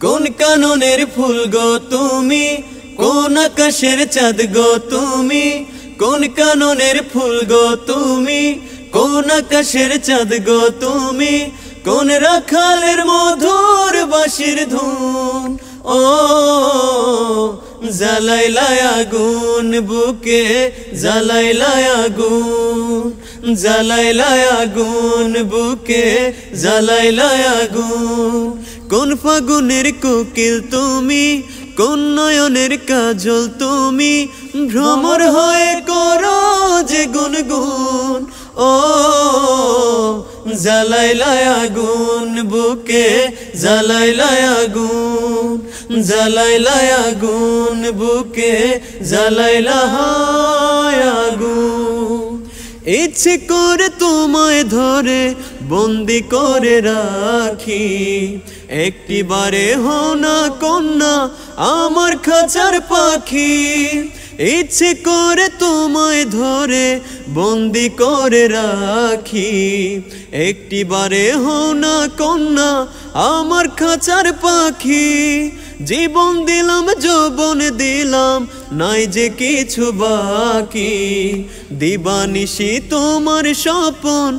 কোন কাননের ফুল গো তুমি, কোন আকাশের চাঁদ গো তুমি, কোন কাননের ফুল গো তুমি, কোন আকাশের চাঁদ গো তুমি, কোন রাখালের মধুর বাঁশির ধুন। ও জ্বালাইলায় আগুন বুকে, জ্বালাইলায় আগুন, জ্বালাইলায় আগুন বুকে, জ্বালাইলায় আগুন। কোন ফাগুনের কোকিল তুমি, কোন নয়নের কাজল তুমি, ভ্রমর হয়ে করো যে গুনগুন। ও জ্বালাইলায় আগুন বুকে, জ্বালাইলায় আগুন, জ্বালাইলায় আগুন বুকে, জ্বালাইলায় আগুন। ইচ্ছে করে তোমায় ধরে বন্দি করে রাখি, একটিবারে হও না কন্যা আমার খাঁচার পাখি। ইচ্ছে করে তোমায় ধরে বন্দি করে রাখি, একটিবারে হও না কন্যা আমার খাঁচার পাখি। জীবন দিলাম যৌবন দিলাম, নাই যে কিছু বাকি। দিবানিশি তোমার স্বপন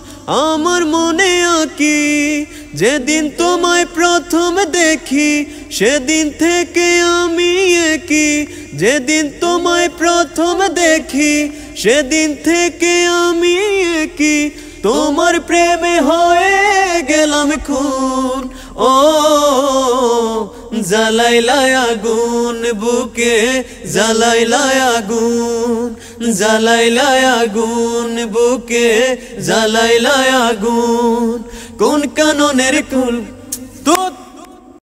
আমার মনে আঁকি, যেদিন তোমায় প্রথম দেখি সেদিন থেকে আমি একই। যেদিন তোমায় প্রথম দেখি সেদিন থেকে আমি একই, তোমার প্রেমে হয়ে গেলাম খুন। ও জ্বালাইলায় আগুন বুকে, জ্বালাইলায় আগুন, জ্বালাইলায় আগুন বুকে, জ্বালাইলায় আগুন। কোন কাননের ফুল